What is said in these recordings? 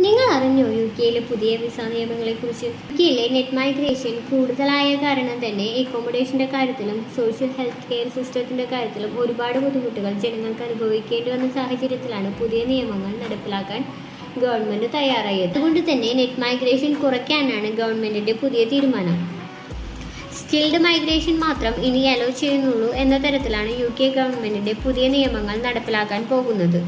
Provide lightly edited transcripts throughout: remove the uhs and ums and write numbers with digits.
നിങ്ങൾ അറിഞ്ഞോ യുകെയിലെ പുതിയ വിസ നിയമങ്ങളെക്കുറിച്ച്? യുകെയിലെ നെറ്റ് മൈഗ്രേഷൻ കൂടുതലായ കാരണം തന്നെ അക്കോമഡേഷൻ്റെ കാര്യത്തിലും സോഷ്യൽ ഹെൽത്ത് കെയർ സിസ്റ്റത്തിൻ്റെ കാര്യത്തിലും ഒരുപാട് ബുദ്ധിമുട്ടുകൾ ജനങ്ങൾക്ക് അനുഭവിക്കേണ്ടി വന്ന സാഹചര്യത്തിലാണ് പുതിയ നിയമങ്ങൾ നടപ്പിലാക്കാൻ ഗവൺമെൻറ് തയ്യാറായത്. അതുകൊണ്ട് തന്നെ നെറ്റ് മൈഗ്രേഷൻ കുറയ്ക്കാനാണ് ഗവൺമെൻറ്റിൻ്റെ പുതിയ തീരുമാനം. സ്കിൽഡ് മൈഗ്രേഷൻ മാത്രം ഇനി അലോ ചെയ്യുന്നുള്ളൂ എന്ന തരത്തിലാണ് യുകെ ഗവൺമെൻറ്റിൻ്റെ പുതിയ നിയമങ്ങൾ നടപ്പിലാക്കാൻ പോകുന്നത്.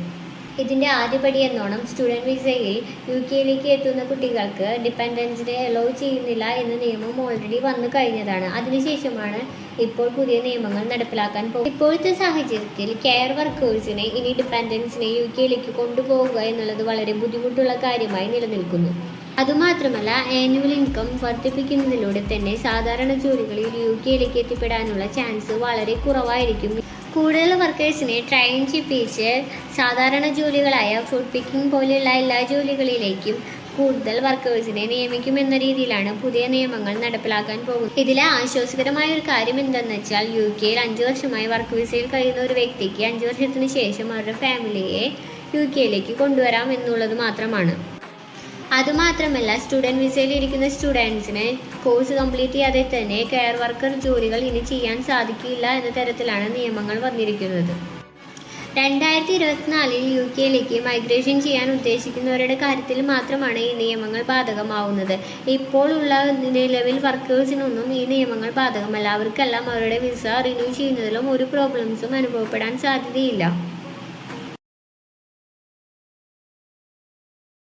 ഇതിൻ്റെ ആദ്യപടി എന്നോണം സ്റ്റുഡൻറ് വിസയിൽ യുകെയിലേക്ക് എത്തുന്ന കുട്ടികൾക്ക് ഡിപ്പെൻഡൻസിനെ അലോ ചെയ്യുന്നില്ല എന്ന നിയമം ഓൾറെഡി വന്നു കഴിഞ്ഞതാണ്. അതിനുശേഷമാണ് ഇപ്പോൾ പുതിയ നിയമങ്ങൾ നടപ്പിലാക്കാൻ പോകുന്നത്. ഇപ്പോഴത്തെ സാഹചര്യത്തിൽ കെയർ വർക്കേഴ്സിനെ ഇനി ഡിപ്പെൻഡൻസിനെ യുകെയിലേക്ക് കൊണ്ടുപോകുക എന്നുള്ളത് വളരെ ബുദ്ധിമുട്ടുള്ള കാര്യമായി നിലനിൽക്കുന്നു. അതുമാത്രമല്ല, ആനുവൽ ഇൻകം വർദ്ധിപ്പിക്കുന്നതിലൂടെ തന്നെ സാധാരണ ജോലികളിൽ യുകെയിലേക്ക് എത്തിപ്പെടാനുള്ള ചാൻസ് വളരെ കുറവായിരിക്കും. കൂടുതൽ വർക്കേഴ്സിനെ ട്രെയിൻ ചെയ്യിപ്പിച്ച് സാധാരണ ജോലികളായ ഫുഡ് പിക്കിംഗ് പോലെയുള്ള എല്ലാ ജോലികളിലേക്കും കൂടുതൽ വർക്കേഴ്സിനെ നിയമിക്കുമെന്ന രീതിയിലാണ് പുതിയ നിയമങ്ങൾ നടപ്പിലാക്കാൻ പോകുന്നത്. ഇതിലെ ആശ്വാസകരമായ ഒരു കാര്യം എന്തെന്ന് വെച്ചാൽ, യുകെയിൽ 5 വർഷമായി വർക്ക് വിസയിൽ കഴിയുന്ന ഒരു വ്യക്തിക്ക് 5 വർഷത്തിന് ശേഷം അവരുടെ ഫാമിലിയെ യുകെയിലേക്ക് കൊണ്ടുവരാം എന്നുള്ളത് മാത്രമാണ്. അതുമാത്രമല്ല, സ്റ്റുഡൻറ് വിസയിൽ ഇരിക്കുന്ന സ്റ്റുഡൻസിന് കോഴ്സ് കംപ്ലീറ്റ് ചെയ്യാതെ തന്നെ കെയർ വർക്കർ ജോലികൾ ഇനി ചെയ്യാൻ സാധിക്കില്ല എന്ന തരത്തിലാണ് നിയമങ്ങൾ വന്നിരിക്കുന്നത്. 2024 യുകെയിലേക്ക് മൈഗ്രേഷൻ ചെയ്യാൻ ഉദ്ദേശിക്കുന്നവരുടെ കാര്യത്തിൽ മാത്രമാണ് ഈ നിയമങ്ങൾ ബാധകമാവുന്നത്. ഇപ്പോൾ ഉള്ള നിലവിൽ വർക്കേഴ്സിനൊന്നും ഈ നിയമങ്ങൾ ബാധകമല്ല. അവർക്കെല്ലാം അവരുടെ വിസ റിന്യൂ ചെയ്യുന്നതിലും ഒരു പ്രോബ്ലംസും അനുഭവപ്പെടാൻ സാധ്യതയില്ല.